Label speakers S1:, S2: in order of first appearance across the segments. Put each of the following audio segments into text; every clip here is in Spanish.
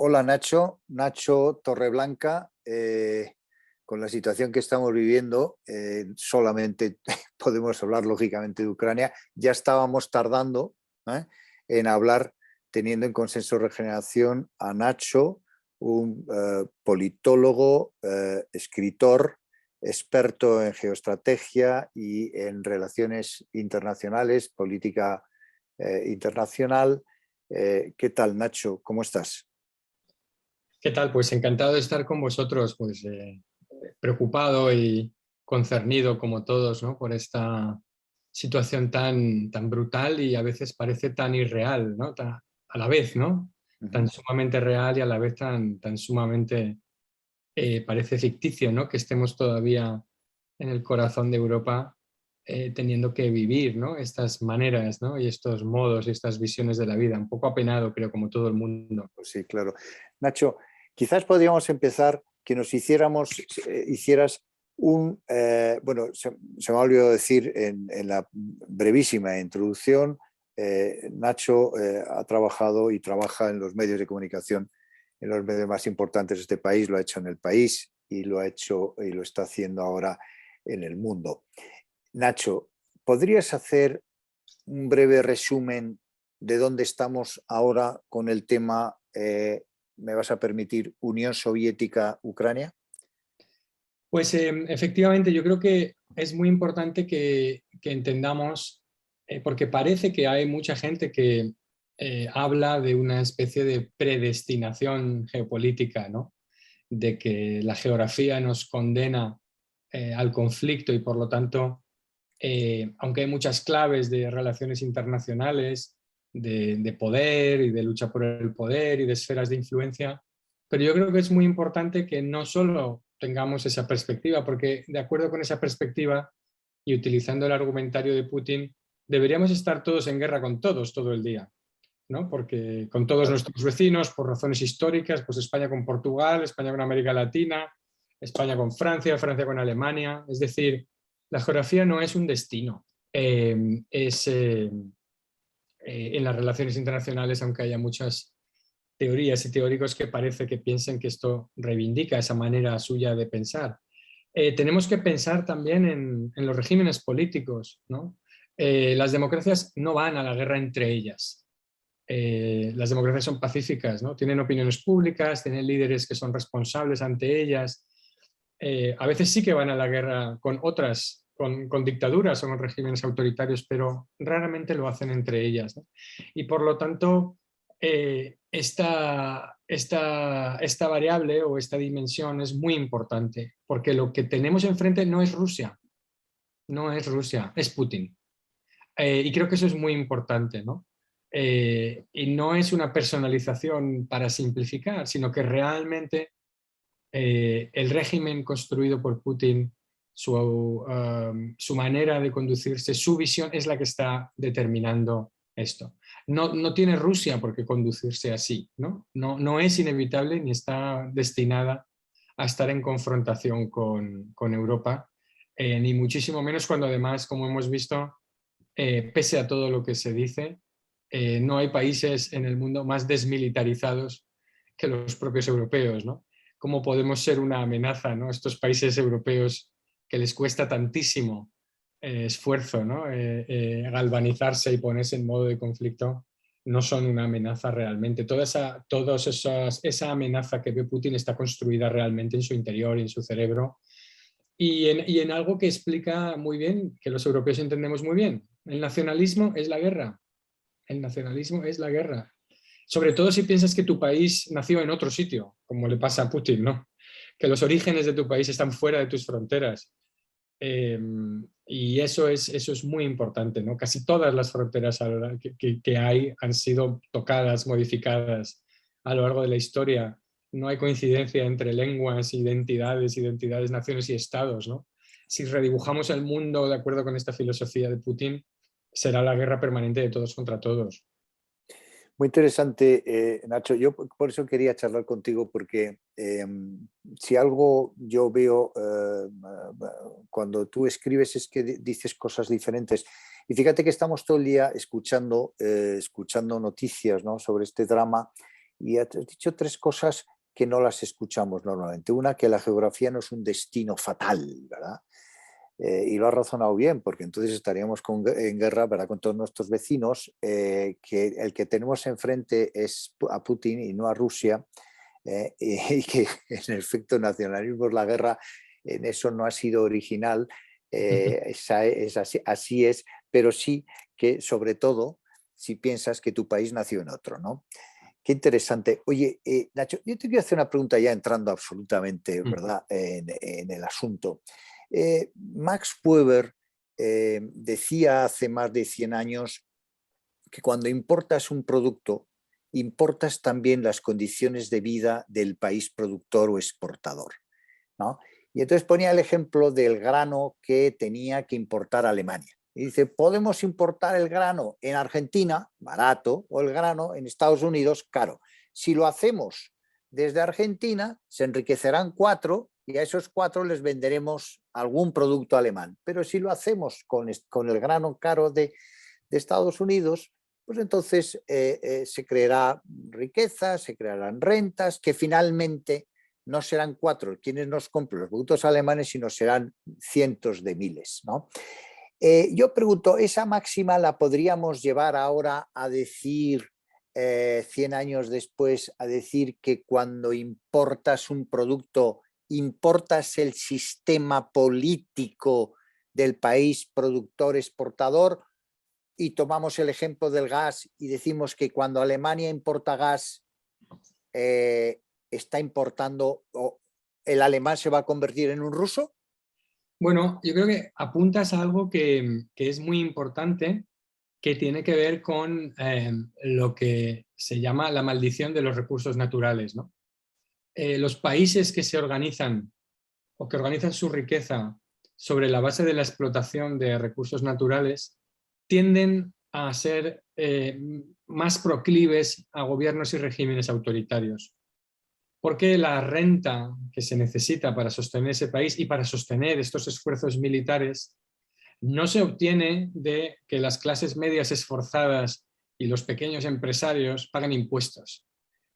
S1: Hola Nacho, Nacho Torreblanca. Con la situación que estamos viviendo, solamente podemos hablar lógicamente de Ucrania. Ya estábamos tardando en hablar, teniendo en Consenso Regeneración a Nacho, un politólogo, escritor, experto en geoestrategia y en relaciones internacionales, política internacional. ¿Qué tal, Nacho? ¿Cómo estás?
S2: ¿Qué tal? Pues encantado de estar con vosotros, pues preocupado y concernido como todos, ¿no? Por esta situación tan brutal y a veces parece tan irreal, ¿no? A la vez, ¿no? Tan sumamente real y a la vez tan sumamente parece ficticio, ¿no? Que estemos todavía en el corazón de Europa teniendo que vivir, ¿no? Estas maneras, ¿no? Y estos modos y estas visiones de la vida. Un poco apenado, creo, como todo el mundo.
S1: Pues sí, claro. Nacho, quizás podríamos empezar que nos hicieras un, bueno, se me ha olvidado decir en la brevísima introducción, Nacho ha trabajado y trabaja en los medios de comunicación, en los medios más importantes de este país, lo ha hecho en El País y lo ha hecho y lo está haciendo ahora en El Mundo. Nacho, ¿podrías hacer un breve resumen de dónde estamos ahora con el tema, me vas a permitir, Unión Soviética-Ucrania?
S2: Pues efectivamente, yo creo que es muy importante que entendamos, porque parece que hay mucha gente que habla de una especie de predestinación geopolítica, ¿no? De que la geografía nos condena al conflicto y por lo tanto, aunque hay muchas claves de relaciones internacionales, de poder y de lucha por el poder y de esferas de influencia, pero yo creo que es muy importante que no solo tengamos esa perspectiva, porque de acuerdo con esa perspectiva y utilizando el argumentario de Putin, deberíamos estar todos en guerra con todos todo el día, ¿no? Porque con todos nuestros vecinos, por razones históricas, pues España con Portugal, España con América Latina, España con Francia, Francia con Alemania. Es decir, la geografía no es un destino, en las relaciones internacionales, aunque haya muchas teorías y teóricos que parece que piensen que esto reivindica esa manera suya de pensar. Tenemos que pensar también en los regímenes políticos, ¿no? Las democracias no van a la guerra entre ellas. Las democracias son pacíficas, ¿no? Tienen opiniones públicas, tienen líderes que son responsables ante ellas. A veces sí que van a la guerra con otras, con dictaduras o con regímenes autoritarios, pero raramente lo hacen entre ellas, ¿no? Y por lo tanto, esta variable o esta dimensión es muy importante, porque lo que tenemos enfrente no es Rusia, no es Rusia, es Putin. Y creo que eso es muy importante, ¿no? Y no es una personalización para simplificar, sino que realmente el régimen construido por Putin, su manera de conducirse, su visión es la que está determinando esto. No tiene Rusia por qué conducirse así, ¿no? No es inevitable ni está destinada a estar en confrontación con Europa, ni muchísimo menos cuando además, como hemos visto, pese a todo lo que se dice, no hay países en el mundo más desmilitarizados que los propios europeos, ¿no? ¿Cómo podemos ser una amenaza, ¿no? Estos países europeos que les cuesta tantísimo esfuerzo, ¿no? Galvanizarse y ponerse en modo de conflicto, no son una amenaza realmente. Esa amenaza que ve Putin está construida realmente en su interior y en su cerebro y en algo que explica muy bien, que los europeos entendemos muy bien. El nacionalismo es la guerra. El nacionalismo es la guerra. Sobre todo si piensas que tu país nació en otro sitio, como le pasa a Putin, ¿no? Que los orígenes de tu país están fuera de tus fronteras. Eh, y eso es muy importante, ¿no? Casi todas las fronteras que hay han sido tocadas, modificadas a lo largo de la historia. No hay coincidencia entre lenguas, identidades, naciones y estados, ¿no? Si redibujamos el mundo de acuerdo con esta filosofía de Putin, será la guerra permanente de todos contra todos.
S1: Muy interesante, Nacho. Yo por eso quería charlar contigo, porque si algo yo veo cuando tú escribes es que dices cosas diferentes. Y fíjate que estamos todo el día escuchando noticias, ¿no?, sobre este drama, Y has dicho tres cosas que no las escuchamos normalmente. Una, que la geografía no es un destino fatal, ¿verdad? Y lo has razonado bien, porque entonces estaríamos en guerra, ¿verdad?, con todos nuestros vecinos, que el que tenemos enfrente es a Putin y no a Rusia, y que en efecto el nacionalismo es la guerra, en eso no ha sido original, es así, así es, pero sí que sobre todo si piensas que tu país nació en otro, ¿no? Qué interesante. Oye, Nacho, yo te quiero hacer una pregunta ya entrando absolutamente, ¿verdad?, en el asunto. Max Weber decía hace más de 100 años que cuando importas un producto, importas también las condiciones de vida del país productor o exportador, ¿no? Y entonces ponía el ejemplo del grano que tenía que importar Alemania. Y dice, podemos importar el grano en Argentina, barato, o el grano en Estados Unidos, caro. Si lo hacemos desde Argentina, se enriquecerán 4 y a esos 4 les venderemos algún producto alemán. Pero si lo hacemos con el grano caro de Estados Unidos, pues entonces se creará riqueza, se crearán rentas que finalmente no serán 4 quienes nos compren los productos alemanes, sino serán cientos de miles, ¿no? Yo pregunto, ¿esa máxima la podríamos llevar ahora a decir, 100 años después, a decir que cuando importas un producto, importas el sistema político del país productor-exportador? Y tomamos el ejemplo del gas y decimos que cuando Alemania importa gas, está importando, o el alemán se va a convertir en un ruso.
S2: Bueno, yo creo que apuntas a algo que es muy importante, que tiene que ver con lo que se llama la maldición de los recursos naturales, ¿no? Los países que se organizan o que organizan su riqueza sobre la base de la explotación de recursos naturales tienden a ser más proclives a gobiernos y regímenes autoritarios. Porque la renta que se necesita para sostener ese país y para sostener estos esfuerzos militares no se obtiene de que las clases medias esforzadas y los pequeños empresarios paguen impuestos.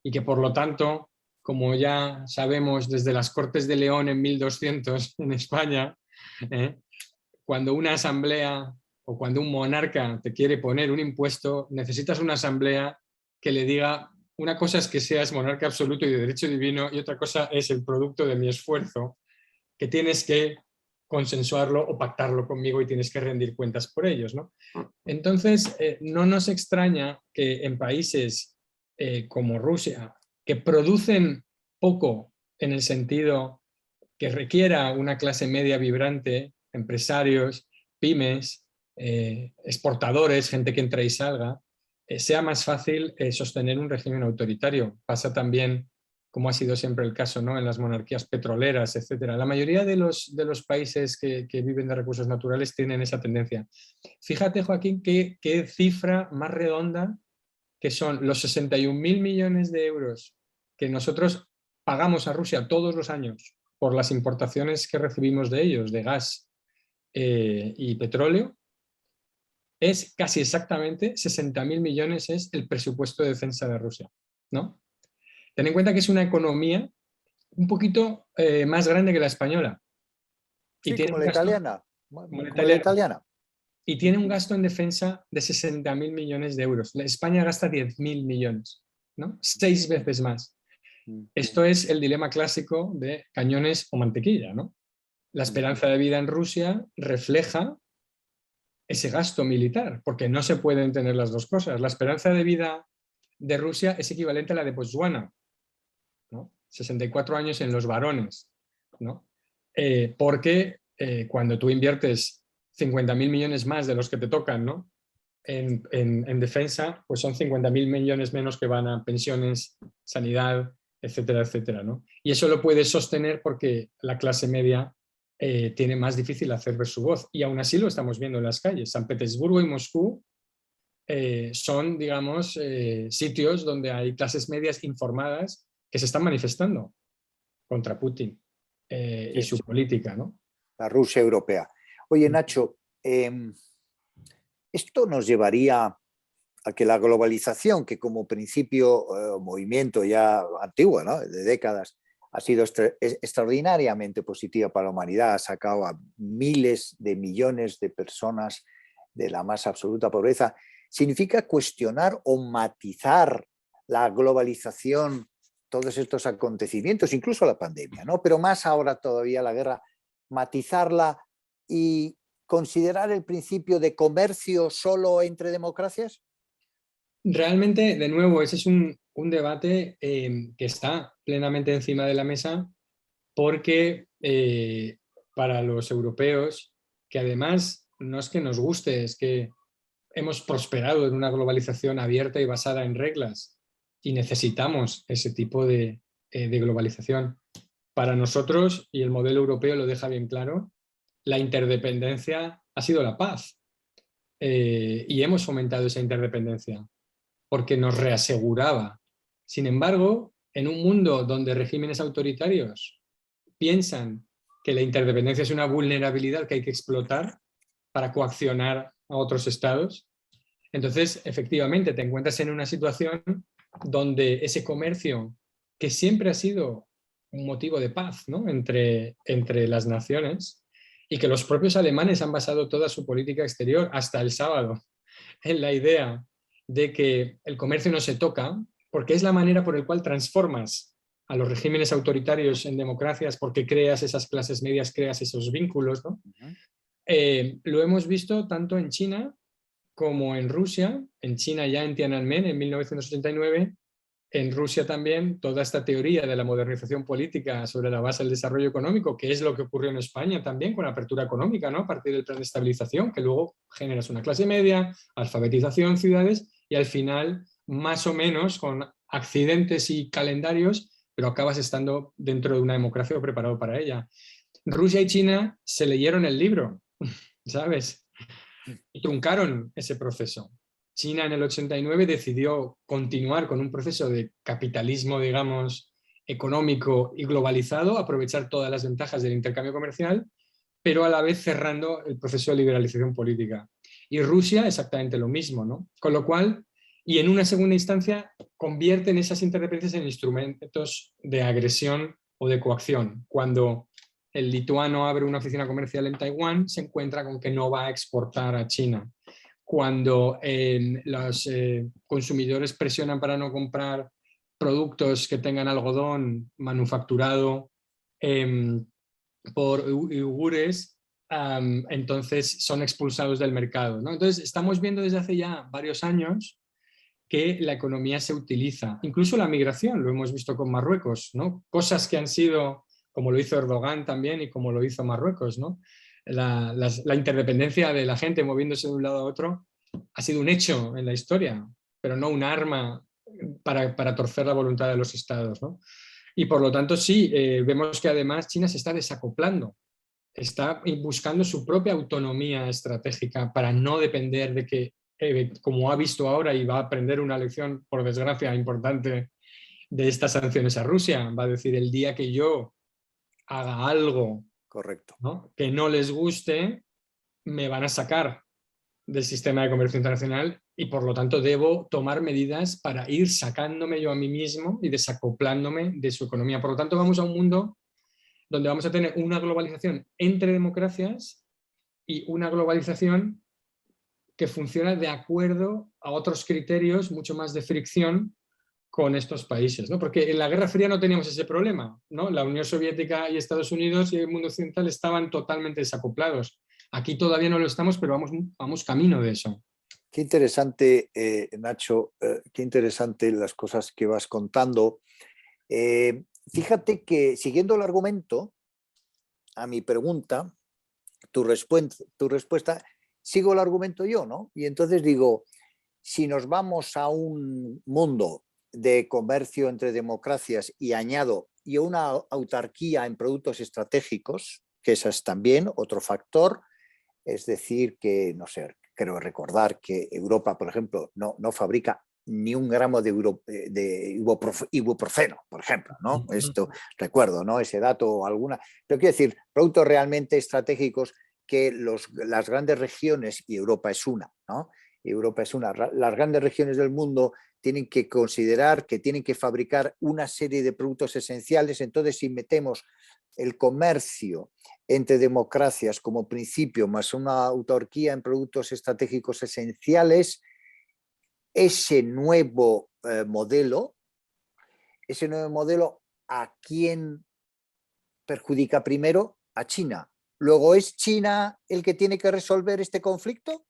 S2: Y que por lo tanto, como ya sabemos desde las Cortes de León en 1200 en España, cuando una asamblea o cuando un monarca te quiere poner un impuesto, necesitas una asamblea que le diga, una cosa es que seas monarca absoluto y de derecho divino y otra cosa es el producto de mi esfuerzo, que tienes que consensuarlo o pactarlo conmigo y tienes que rendir cuentas por ellos, ¿no? Entonces, no nos extraña que en países como Rusia, que producen poco en el sentido que requiera una clase media vibrante, empresarios, pymes, exportadores, gente que entra y salga, sea más fácil sostener un régimen autoritario. Pasa también, como ha sido siempre el caso, ¿no?, en las monarquías petroleras, etcétera. La mayoría de los países que viven de recursos naturales tienen esa tendencia. Fíjate, Joaquín, qué cifra más redonda, que son los 61.000 millones de euros que nosotros pagamos a Rusia todos los años por las importaciones que recibimos de ellos, de gas y petróleo. Es casi exactamente 60.000 millones es el presupuesto de defensa de Rusia, ¿no? Ten en cuenta que es una economía un poquito más grande que la española. Y
S1: Sí,
S2: tiene
S1: como
S2: un
S1: la
S2: gasto,
S1: italiana.
S2: como la
S1: Como la
S2: italiana,
S1: italiana.
S2: y tiene un gasto en defensa de 60.000 millones de euros. España gasta 10.000 millones, ¿no? 6 veces más. Esto es el dilema clásico de cañones o mantequilla, ¿no? La esperanza de vida en Rusia refleja ese gasto militar, porque no se pueden tener las dos cosas. La esperanza de vida de Rusia es equivalente a la de Botswana, ¿no? 64 años en los varones, ¿no? Porque cuando tú inviertes 50.000 millones más de los que te tocan, ¿no?, en defensa, pues son 50.000 millones menos que van a pensiones, sanidad, etcétera, etcétera, ¿no? Y eso lo puedes sostener porque la clase media tiene más difícil hacer ver su voz. Y aún así lo estamos viendo en las calles. San Petersburgo y Moscú son, digamos, sitios donde hay clases medias informadas que se están manifestando contra Putin y
S1: Sí,
S2: su política, ¿no?
S1: la Rusia europea. Oye, Nacho, esto nos llevaría a que la globalización, que como principio, movimiento ya antiguo, ¿no?, de décadas, ha sido extraordinariamente positiva para la humanidad, ha sacado a miles de millones de personas de la más absoluta pobreza, significa cuestionar o matizar la globalización, todos estos acontecimientos, incluso la pandemia, ¿no?, pero más ahora todavía la guerra, matizarla y considerar el principio de comercio solo entre democracias.
S2: Realmente, de nuevo, ese es un debate que está plenamente encima de la mesa porque para los europeos, que además no es que nos guste, es que hemos prosperado en una globalización abierta y basada en reglas y necesitamos ese tipo de globalización. Para nosotros, y el modelo europeo lo deja bien claro, la interdependencia ha sido la paz y hemos fomentado esa interdependencia porque nos reaseguraba. Sin embargo, en un mundo donde regímenes autoritarios piensan que la interdependencia es una vulnerabilidad que hay que explotar para coaccionar a otros estados, entonces efectivamente te encuentras en una situación donde ese comercio, que siempre ha sido un motivo de paz, ¿no?, entre las naciones, y que los propios alemanes han basado toda su política exterior hasta el sábado en la idea de que el comercio no se toca, porque es la manera por la cual transformas a los regímenes autoritarios en democracias, porque creas esas clases medias, creas esos vínculos, ¿no? Lo hemos visto tanto en China como en Rusia, en China ya en Tiananmen en 1989, en Rusia también toda esta teoría de la modernización política sobre la base del desarrollo económico, que es lo que ocurrió en España también con la apertura económica, ¿no?, a partir del plan de estabilización, que luego generas una clase media, alfabetización, ciudades, y al final, más o menos, con accidentes y calendarios, pero acabas estando dentro de una democracia o preparado para ella. Rusia y China se leyeron el libro, ¿sabes? Y truncaron ese proceso. China en el 89 decidió continuar con un proceso de capitalismo, digamos, económico y globalizado, aprovechar todas las ventajas del intercambio comercial, pero a la vez cerrando el proceso de liberalización política. Y Rusia exactamente lo mismo, ¿no? Con lo cual, y en una segunda instancia, convierten esas interdependencias en instrumentos de agresión o de coacción. Cuando el lituano abre una oficina comercial en Taiwán, se encuentra con que no va a exportar a China. Cuando los consumidores presionan para no comprar productos que tengan algodón manufacturado por uigures, entonces son expulsados del mercado, ¿no? Entonces estamos viendo desde hace ya varios años que la economía se utiliza, incluso la migración, lo hemos visto con Marruecos, ¿no? Cosas que han sido, como lo hizo Erdogan también y como lo hizo Marruecos, ¿no? La interdependencia de la gente moviéndose de un lado a otro ha sido un hecho en la historia, pero no un arma para torcer la voluntad de los estados, ¿no? Y por lo tanto sí, vemos que además China se está desacoplando, está buscando su propia autonomía estratégica para no depender de que, como ha visto ahora y va a aprender una lección, por desgracia, importante de estas sanciones a Rusia, va a decir el día que yo haga algo,
S1: Correcto.
S2: ¿no?, que no les guste, me van a sacar del sistema de comercio internacional y por lo tanto debo tomar medidas para ir sacándome yo a mí mismo y desacoplándome de su economía. Por lo tanto, vamos a un mundo donde vamos a tener una globalización entre democracias y una globalización que funciona de acuerdo a otros criterios mucho más de fricción con estos países, ¿no? Porque en la Guerra Fría no teníamos ese problema, ¿no? La Unión Soviética y Estados Unidos y el mundo occidental estaban totalmente desacoplados. Aquí todavía no lo estamos, pero vamos camino de eso.
S1: Qué interesante, Nacho, qué interesante las cosas que vas contando. Fíjate que siguiendo el argumento a mi pregunta, tu respuesta, sigo el argumento yo, ¿no? Y entonces digo, si nos vamos a un mundo de comercio entre democracias y añado y una autarquía en productos estratégicos, que ese es también otro factor, es decir, que, no sé, creo recordar que Europa, por ejemplo, no fabrica ni un gramo de ibuprofeno, por ejemplo, ¿no? Esto recuerdo, ¿no? Ese dato o alguna. Pero quiero decir, productos realmente estratégicos que las grandes regiones, y Europa es una, ¿no?, Europa es una. Las grandes regiones del mundo tienen que considerar que tienen que fabricar una serie de productos esenciales. Entonces, si metemos el comercio entre democracias como principio más una autarquía en productos estratégicos esenciales, ese nuevo modelo, ¿a quién perjudica primero? A China. Luego, ¿es China el que tiene que resolver este conflicto?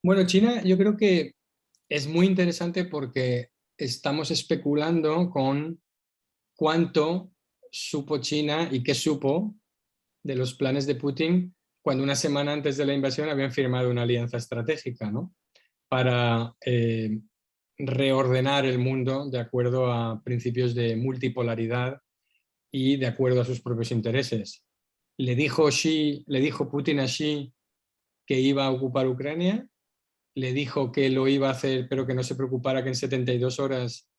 S2: Bueno, China yo creo que es muy interesante porque estamos especulando con cuánto supo China y qué supo de los planes de Putin cuando una semana antes de la invasión habían firmado una alianza estratégica, ¿no? Para reordenar el mundo de acuerdo a principios de multipolaridad y de acuerdo a sus propios intereses. Le dijo Putin a Xi que iba a ocupar Ucrania, le dijo que lo iba a hacer, pero que no se preocupara, que en 72 horas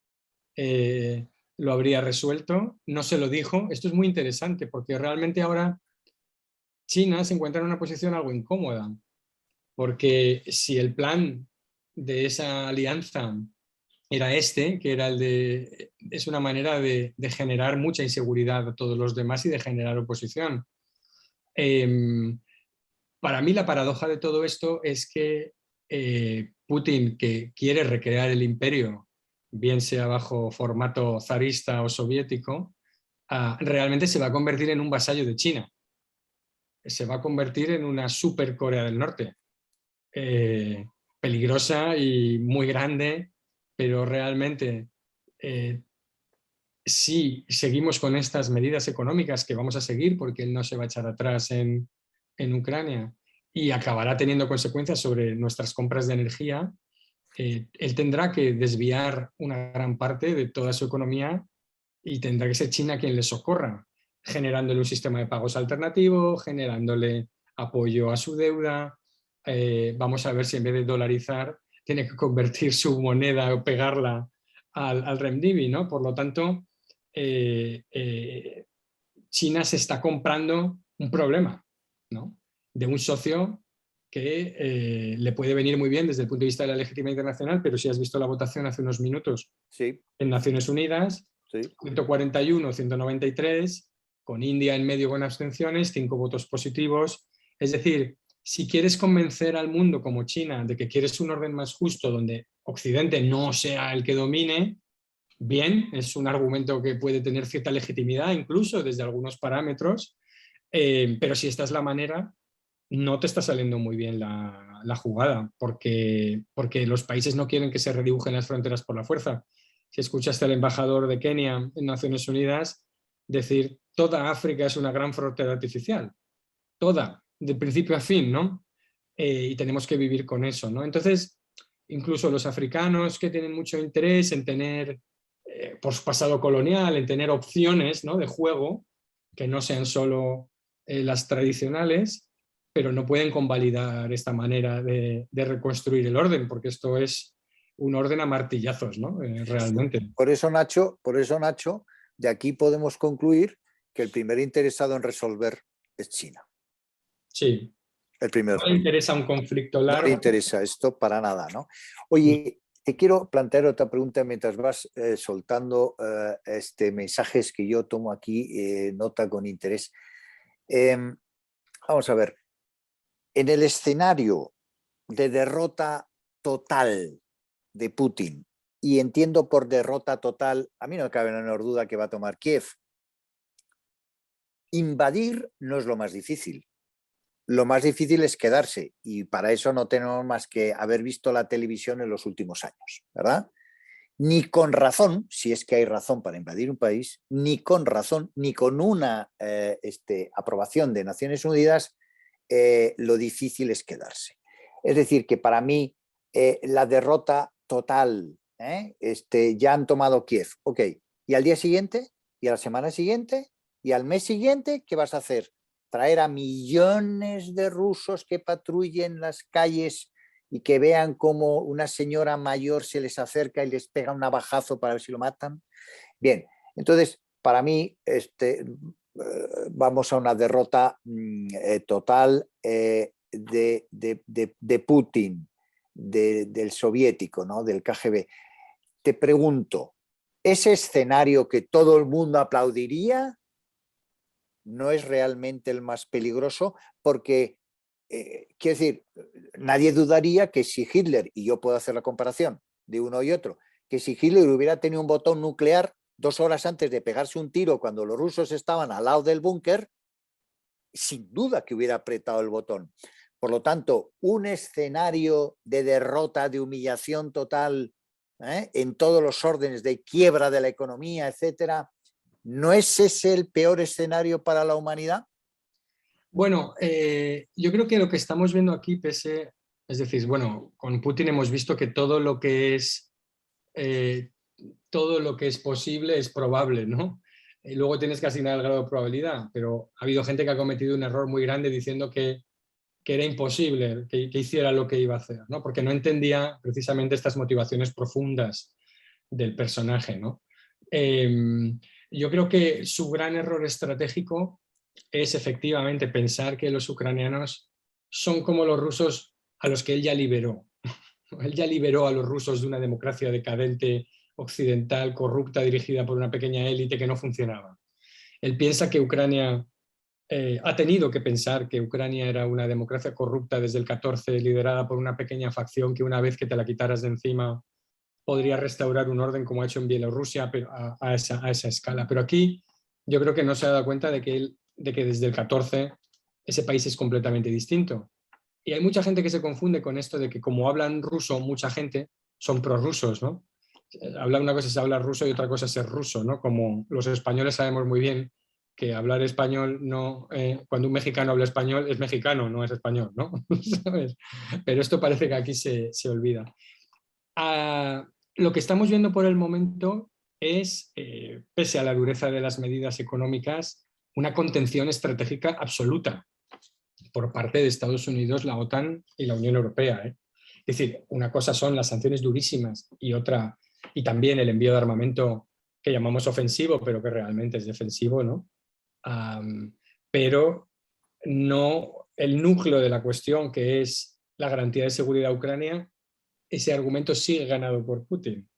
S2: lo habría resuelto. No se lo dijo. Esto es muy interesante porque realmente ahora China se encuentra en una posición algo incómoda, porque si el plan de esa alianza era este, que era el de, es una manera de generar mucha inseguridad a todos los demás y de generar oposición. Eh, para mí la paradoja de todo esto es que Putin, que quiere recrear el imperio, bien sea bajo formato zarista o soviético, realmente se va a convertir en un vasallo de China. Se va a convertir en una super Corea del Norte. Eh, peligrosa y muy grande, pero realmente si seguimos con estas medidas económicas que vamos a seguir porque él no se va a echar atrás en Ucrania y acabará teniendo consecuencias sobre nuestras compras de energía, él tendrá que desviar una gran parte de toda su economía y tendrá que ser China quien le socorra, generándole un sistema de pagos alternativo, generándole apoyo a su deuda. Vamos a ver si en vez de dolarizar tiene que convertir su moneda o pegarla al renminbi, ¿no? Por lo tanto, eh, eh, China se está comprando un problema, ¿no? De un socio que le puede venir muy bien desde el punto de vista de la legitimidad internacional, pero si has visto la votación hace unos minutos
S1: Sí,
S2: en Naciones Unidas,
S1: sí.
S2: 141, 193, con India en medio con abstenciones, 5 votos positivos. Es decir, si quieres convencer al mundo como China de que quieres un orden más justo donde Occidente no sea el que domine, bien, es un argumento que puede tener cierta legitimidad incluso desde algunos parámetros, pero si esta es la manera, no te está saliendo muy bien la jugada, porque los países no quieren que se redibujen las fronteras por la fuerza. Si escuchaste al embajador de Kenia en Naciones Unidas decir toda África es una gran frontera artificial, toda, de principio a fin, ¿no? Y tenemos que vivir con eso, ¿no? Entonces, incluso los africanos que tienen mucho interés en tener, por su pasado colonial, en tener opciones, ¿no?, de juego, que no sean solo las tradicionales, pero no pueden convalidar esta manera de reconstruir el orden, porque esto es un orden a martillazos, ¿no? Realmente.
S1: Por eso, Nacho, de aquí podemos concluir que el primer interesado en resolver es China.
S2: Sí.
S1: El
S2: No le
S1: primero.
S2: interesa un conflicto
S1: No le
S2: largo.
S1: interesa esto para nada, ¿no? Oye, te quiero plantear otra pregunta mientras vas soltando mensajes que yo tomo aquí, nota con interés. Vamos a ver, en el escenario de derrota total de Putin, y entiendo por derrota total, a mí no me cabe la menor duda que va a tomar Kiev. Invadir no es lo más difícil. Lo más difícil es quedarse, y para eso no tenemos más que haber visto la televisión en los últimos años, ¿verdad? Ni con razón, si es que hay razón para invadir un país, ni con razón, ni con una aprobación de Naciones Unidas, lo difícil es quedarse. Es decir, que para mí la derrota total, ya han tomado Kiev, ok, y al día siguiente, y a la semana siguiente, y al mes siguiente, ¿qué vas a hacer? Traer a millones de rusos que patrullen las calles y que vean cómo una señora mayor se les acerca y les pega un navajazo para ver si lo matan. Bien, entonces, para mí, vamos a una derrota total de Putin. del soviético, ¿no? Del KGB. Te pregunto, ¿ese escenario que todo el mundo aplaudiría no es realmente el más peligroso? Porque, quiero decir, nadie dudaría que si Hitler, y yo puedo hacer la comparación de uno y otro, que si Hitler hubiera tenido un botón nuclear 2 horas antes de pegarse un tiro cuando los rusos estaban al lado del búnker, sin duda que hubiera apretado el botón. Por lo tanto, un escenario de derrota, de humillación total, en todos los órdenes, de quiebra de la economía, etcétera, ¿no es ese el peor escenario para la humanidad?
S2: Bueno, yo creo que lo que estamos viendo aquí, es decir, bueno, con Putin hemos visto que todo lo que es posible es probable, ¿no? Y luego tienes que asignar el grado de probabilidad, pero ha habido gente que ha cometido un error muy grande diciendo que era imposible que hiciera lo que iba a hacer, ¿no? Porque no entendía precisamente estas motivaciones profundas del personaje, ¿no? Yo creo que su gran error estratégico es efectivamente pensar que los ucranianos son como los rusos a los que él ya liberó. Él ya liberó a los rusos de una democracia decadente, occidental, corrupta, dirigida por una pequeña élite que no funcionaba. Él piensa que Ucrania ha tenido que pensar que Ucrania era una democracia corrupta desde el 14, liderada por una pequeña facción que una vez que te la quitaras de encima podría restaurar un orden como ha hecho en Bielorrusia, pero a esa escala. Pero aquí yo creo que no se ha dado cuenta de que desde el 14 ese país es completamente distinto. Y hay mucha gente que se confunde con esto de que como hablan ruso, mucha gente son prorrusos, ¿no? Una cosa es hablar ruso y otra cosa es ser ruso, ¿no? Como los españoles sabemos muy bien que hablar español no, cuando un mexicano habla español es mexicano, no es español, ¿no? ¿Sabes? Pero esto parece que aquí se olvida. Lo que estamos viendo por el momento es, pese a la dureza de las medidas económicas, una contención estratégica absoluta por parte de Estados Unidos, la OTAN y la Unión Europea. Es decir, una cosa son las sanciones durísimas y también el envío de armamento que llamamos ofensivo, pero que realmente es defensivo, ¿no? Pero no el núcleo de la cuestión, que es la garantía de seguridad a Ucrania, ese argumento sigue ganado por Putin.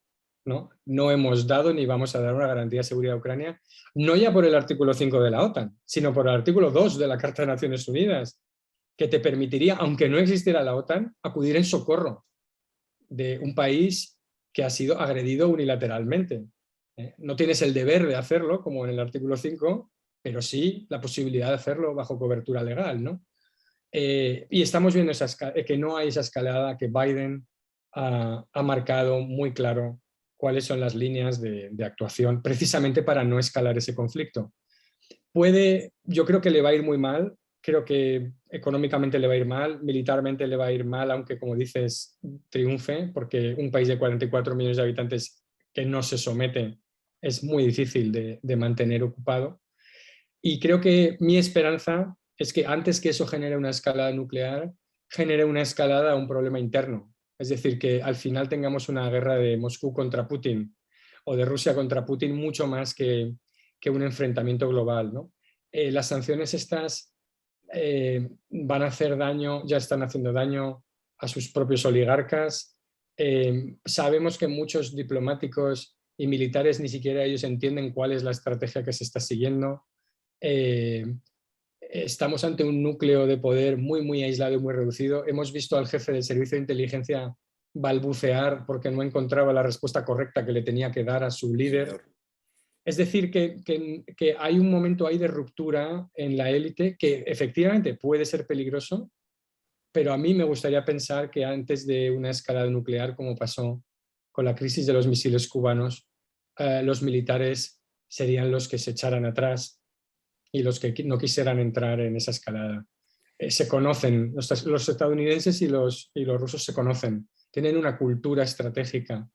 S2: ¿No? No hemos dado ni vamos a dar una garantía de seguridad a Ucrania, no ya por el artículo 5 de la OTAN, sino por el artículo 2 de la Carta de Naciones Unidas, que te permitiría, aunque no existiera la OTAN, acudir en socorro de un país que ha sido agredido unilateralmente. No tienes el deber de hacerlo, como en el artículo 5, pero sí la posibilidad de hacerlo bajo cobertura legal, ¿no? Y estamos viendo que no hay esa escalada, que Biden ha marcado muy claro cuáles son las líneas de actuación, precisamente para no escalar ese conflicto. Yo creo que le va a ir muy mal, creo que económicamente le va a ir mal, militarmente le va a ir mal, aunque como dices, triunfe, porque un país de 44 millones de habitantes que no se somete es muy difícil de mantener ocupado. Y creo que mi esperanza es que antes que eso genere una escalada nuclear, genere una escalada a un problema interno. Es decir, que al final tengamos una guerra de Moscú contra Putin o de Rusia contra Putin mucho más que un enfrentamiento global, ¿no? Las sanciones estas van a hacer daño, ya están haciendo daño a sus propios oligarcas. Sabemos que muchos diplomáticos y militares ni siquiera ellos entienden cuál es la estrategia que se está siguiendo. Estamos ante un núcleo de poder muy, muy aislado y muy reducido. Hemos visto al jefe del servicio de inteligencia balbucear porque no encontraba la respuesta correcta que le tenía que dar a su líder. Es decir, que hay un momento ahí de ruptura en la élite que efectivamente puede ser peligroso, pero a mí me gustaría pensar que antes de una escalada nuclear, como pasó con la crisis de los misiles cubanos, los militares serían los que se echaran atrás y los que no quisieran entrar en esa escalada. Se conocen, los estadounidenses y los rusos se conocen, tienen una cultura estratégica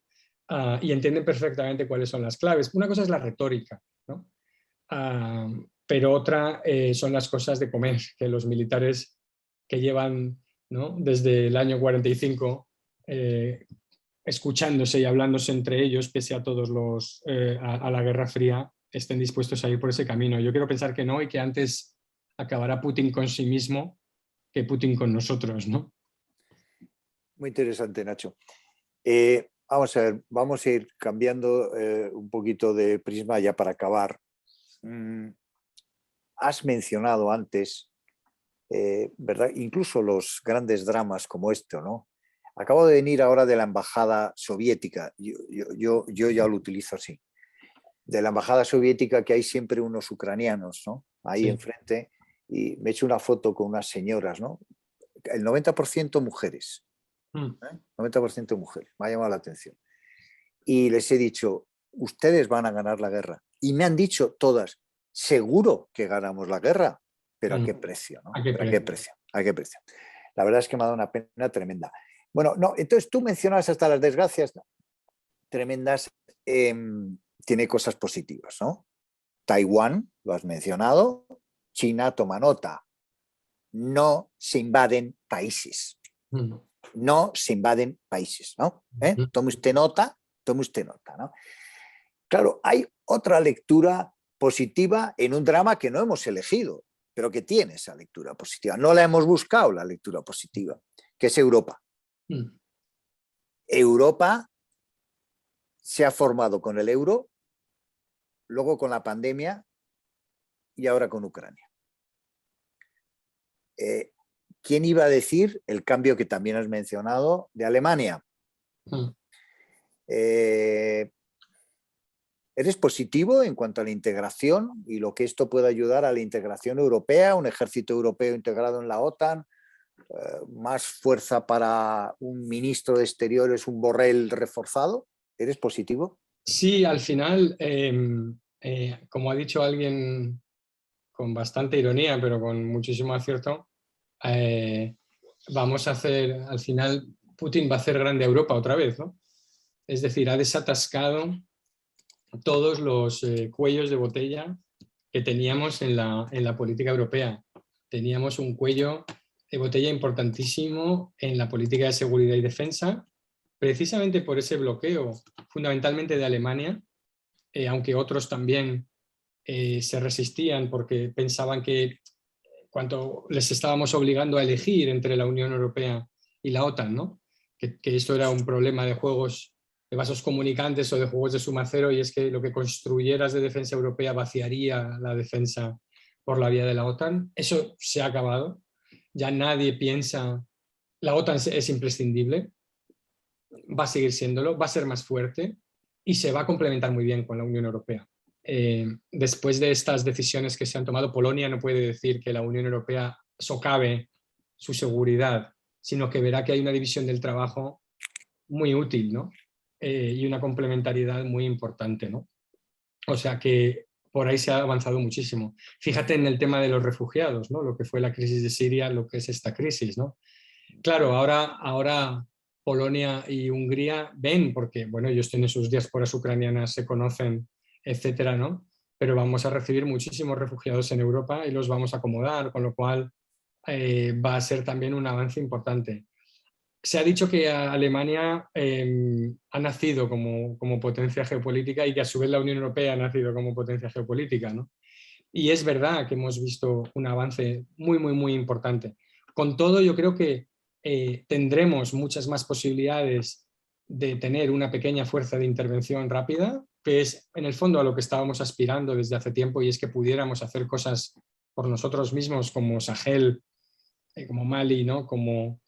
S2: y entienden perfectamente cuáles son las claves. Una cosa es la retórica, ¿no? Pero otra son las cosas de comer, que los militares que llevan, ¿no?, desde el año 45 escuchándose y hablándose entre ellos, pese a todos a la Guerra Fría, estén dispuestos a ir por ese camino. Yo quiero pensar que no y que antes acabará Putin con sí mismo que Putin con nosotros, ¿no?
S1: Muy interesante, Nacho. Vamos a ver, vamos a ir cambiando un poquito de prisma ya para acabar. Has mencionado antes, ¿verdad? Incluso los grandes dramas como este, ¿no? Acabo de venir ahora de la embajada soviética, yo ya lo utilizo así, de la embajada soviética, que hay siempre unos ucranianos, ¿no? Ahí
S2: Sí.
S1: enfrente, y me he hecho una foto con unas señoras, ¿no? El 90% mujeres,
S2: Mm.
S1: 90% mujeres, me ha llamado la atención. Y les he dicho, ustedes van a ganar la guerra. Y me han dicho todas, seguro que ganamos la guerra, pero ¿a qué precio? ¿No?
S2: ¿A qué
S1: ¿Pero a qué
S2: precio?
S1: precio? ¿A qué precio? La verdad es que me ha dado una pena tremenda. Bueno, no, entonces tú mencionas hasta las desgracias tremendas, tiene cosas positivas, ¿no? Taiwán, lo has mencionado, China toma nota. No se invaden países.
S2: Mm.
S1: No se invaden países, ¿no?
S2: Mm.
S1: Tome usted nota, ¿no? Claro, hay otra lectura positiva en un drama que no hemos elegido, pero que tiene esa lectura positiva. No la hemos buscado, la lectura positiva, que es Europa.
S2: Mm.
S1: Europa se ha formado con el euro, luego con la pandemia y ahora con Ucrania. ¿Quién iba a decir el cambio que también has mencionado de Alemania?
S2: Mm.
S1: ¿Eres positivo en cuanto a la integración y lo que esto puede ayudar a la integración europea, un ejército europeo integrado en la OTAN, más fuerza para un ministro de Exteriores, un Borrell reforzado? ¿Eres positivo?
S2: Sí, al final, como ha dicho alguien con bastante ironía, pero con muchísimo acierto, vamos a hacer, al final, Putin va a hacer grande a Europa otra vez, ¿no? Es decir, ha desatascado todos los cuellos de botella que teníamos en la política europea. Teníamos un cuello de botella importantísimo en la política de seguridad y defensa, precisamente por ese bloqueo, fundamentalmente de Alemania, aunque otros también se resistían porque pensaban que cuando les estábamos obligando a elegir entre la Unión Europea y la OTAN, ¿no? Que esto era un problema de juegos de vasos comunicantes o de juegos de suma cero, y es que lo que construyeras de defensa europea vaciaría la defensa por la vía de la OTAN. Eso se ha acabado. Ya nadie piensa, la OTAN es imprescindible, va a seguir siéndolo, va a ser más fuerte y se va a complementar muy bien con la Unión Europea. Después de estas decisiones que se han tomado, Polonia no puede decir que la Unión Europea socave su seguridad, sino que verá que hay una división del trabajo muy útil, ¿no? Y una complementariedad muy importante, ¿no? O sea que por ahí se ha avanzado muchísimo. Fíjate en el tema de los refugiados, ¿no? Lo que fue la crisis de Siria, lo que es esta crisis, ¿no? Claro, ahora Polonia y Hungría ven, porque bueno, ellos tienen sus diásporas ucranianas, se conocen, etcétera, ¿no? Pero vamos a recibir muchísimos refugiados en Europa y los vamos a acomodar, con lo cual va a ser también un avance importante. Se ha dicho que Alemania ha nacido como potencia geopolítica y que a su vez la Unión Europea ha nacido como potencia geopolítica, ¿no? Y es verdad que hemos visto un avance muy, muy, muy importante. Con todo, yo creo que tendremos muchas más posibilidades de tener una pequeña fuerza de intervención rápida, que es en el fondo a lo que estábamos aspirando desde hace tiempo, y es que pudiéramos hacer cosas por nosotros mismos como Sahel, como Mali, ¿no? Como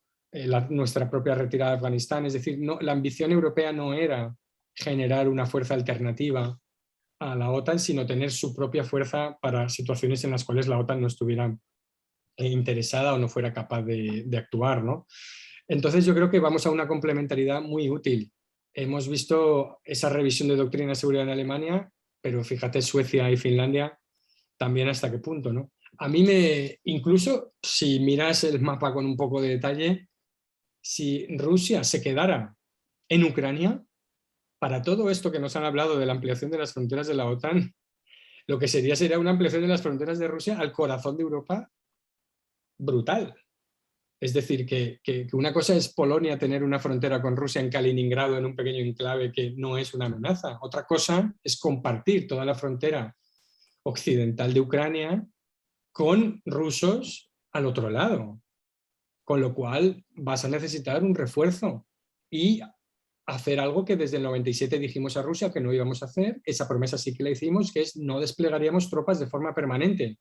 S2: nuestra propia retirada de Afganistán. Es decir, no, la ambición europea no era generar una fuerza alternativa a la OTAN, sino tener su propia fuerza para situaciones en las cuales la OTAN no estuviera interesada o no fuera capaz de actuar, ¿no? Entonces yo creo que vamos a una complementariedad muy útil. Hemos visto esa revisión de doctrina de seguridad en Alemania, pero fíjate Suecia y Finlandia también hasta qué punto, ¿no? A mí incluso si miras el mapa con un poco de detalle, si Rusia se quedara en Ucrania, para todo esto que nos han hablado de la ampliación de las fronteras de la OTAN, lo que sería una ampliación de las fronteras de Rusia al corazón de Europa brutal. Es decir, que una cosa es Polonia tener una frontera con Rusia en Kaliningrado, en un pequeño enclave que no es una amenaza. Otra cosa es compartir toda la frontera occidental de Ucrania con rusos al otro lado. con lo cual vas a necesitar un refuerzo y hacer algo que desde el 97 dijimos a Rusia que no íbamos a hacer. Esa promesa sí que la hicimos, que es no desplegaríamos tropas de forma permanente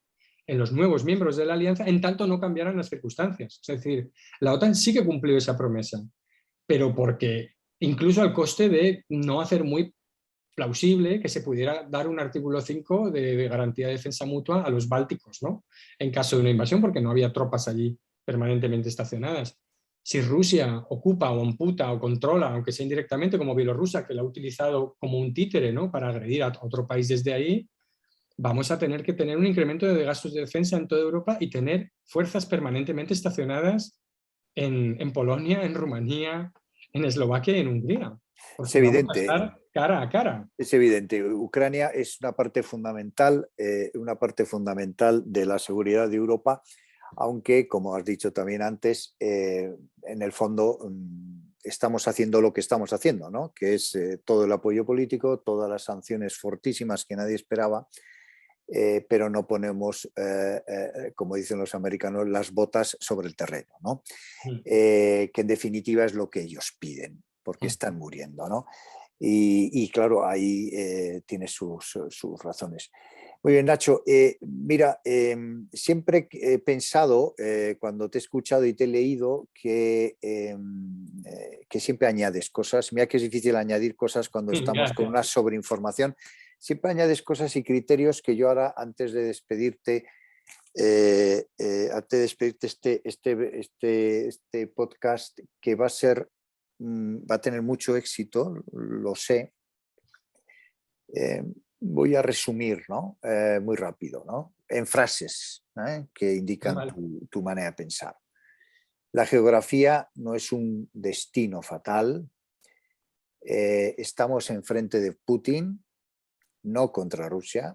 S2: en los nuevos miembros de la alianza en tanto no cambiaran las circunstancias. Es decir, la OTAN sí que cumplió esa promesa, pero porque incluso al coste de no hacer muy plausible que se pudiera dar un artículo 5 de garantía de defensa mutua a los bálticos, ¿no? En caso de una invasión, porque no había tropas allí permanentemente estacionadas. Si Rusia ocupa o amputa o controla, aunque sea indirectamente, como Bielorrusia, que la ha utilizado como un títere, ¿no?, para agredir a otro país desde ahí, vamos a tener que tener un incremento de gastos de defensa en toda Europa y tener fuerzas permanentemente estacionadas en Polonia, en Rumanía, en Eslovaquia y en Hungría,
S1: Es
S2: porque vamos a
S1: evidente,
S2: estar cara a cara.
S1: es evidente. Ucrania es una parte fundamental de la seguridad de Europa, aunque, como has dicho también antes, en el fondo estamos haciendo lo que estamos haciendo, ¿no? Que es todo el apoyo político, todas las sanciones fortísimas que nadie esperaba, pero no ponemos, como dicen los americanos, las botas sobre el terreno, ¿no? Que en definitiva es lo que ellos piden, porque están muriendo, ¿no? Y claro, ahí tiene sus razones. Muy bien, Nacho. Mira, siempre he pensado, cuando te he escuchado y te he leído, que siempre añades cosas. Mira que es difícil añadir cosas cuando estamos con una
S2: Gracias.
S1: sobreinformación. Siempre añades cosas y criterios que yo ahora, antes de despedirte, este podcast, que va a ser, va a tener mucho éxito, lo sé. Voy a resumir, ¿no? Muy rápido, ¿no? En frases, que indican
S2: Vale.
S1: tu manera de pensar. La geografía no es un destino fatal. Estamos enfrente de Putin, no contra Rusia.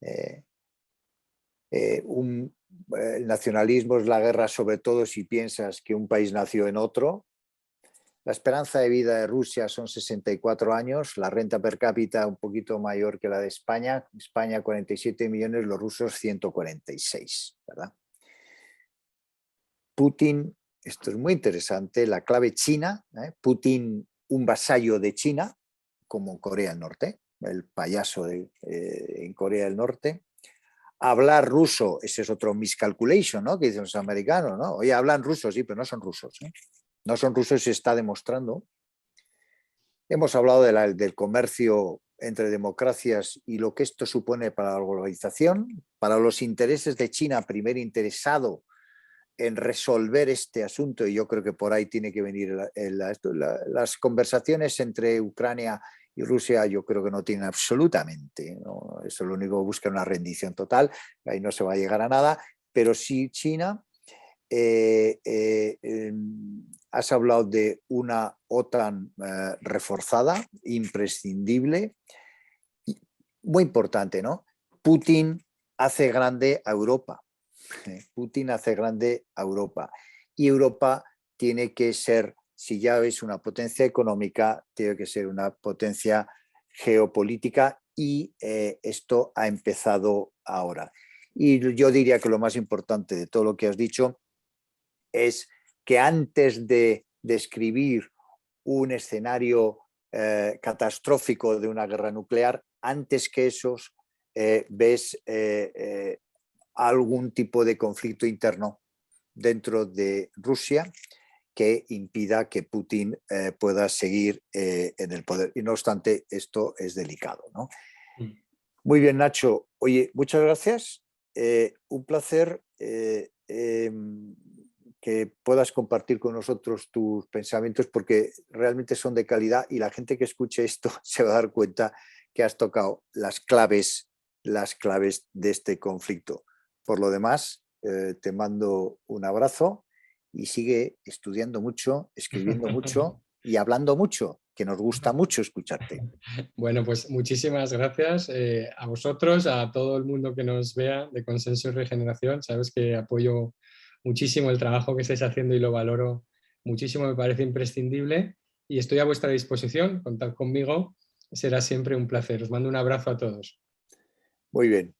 S1: El nacionalismo es la guerra, sobre todo si piensas que un país nació en otro. La esperanza de vida de Rusia son 64 años, la renta per cápita un poquito mayor que la de España. España 47 millones, los rusos 146, ¿verdad? Putin, esto es muy interesante, la clave China, Putin un vasallo de China, como Corea del Norte, el payaso en Corea del Norte. Hablar ruso, ese es otro miscalculation, ¿no?, que dicen los americanos, ¿no? Oye, hablan ruso, sí, pero no son rusos, ¿eh? No son rusos, se está demostrando. Hemos hablado del comercio entre democracias y lo que esto supone para la globalización, para los intereses de China, primer interesado en resolver este asunto, y yo creo que por ahí tiene que venir las conversaciones entre Ucrania y Rusia. Yo creo que no tienen absolutamente, ¿no? Eso lo único que busca una rendición total, ahí no se va a llegar a nada, pero sí China. Has hablado de una OTAN reforzada, imprescindible, muy importante, ¿no? Putin hace grande a Europa. Putin hace grande a Europa. Y Europa tiene que ser, si ya es una potencia económica, tiene que ser una potencia geopolítica, y esto ha empezado ahora. Y yo diría que lo más importante de todo lo que has dicho es que antes de describir un escenario catastrófico de una guerra nuclear, antes que esos, ves algún tipo de conflicto interno dentro de Rusia que impida que Putin pueda seguir en el poder. Y no obstante, esto es delicado, ¿no? Muy bien, Nacho. Oye, muchas gracias. Un placer que puedas compartir con nosotros tus pensamientos, porque realmente son de calidad, y la gente que escuche esto se va a dar cuenta que has tocado las claves de este conflicto. Por lo demás, te mando un abrazo y sigue estudiando mucho, escribiendo mucho y hablando mucho, que nos gusta mucho escucharte.
S2: Bueno, pues muchísimas gracias a vosotros, a todo el mundo que nos vea de Consenso y Regeneración. Sabes que apoyo muchísimo el trabajo que estáis haciendo y lo valoro muchísimo, me parece imprescindible, y estoy a vuestra disposición. Contad conmigo, será siempre un placer. Os mando un abrazo a todos.
S1: Muy bien.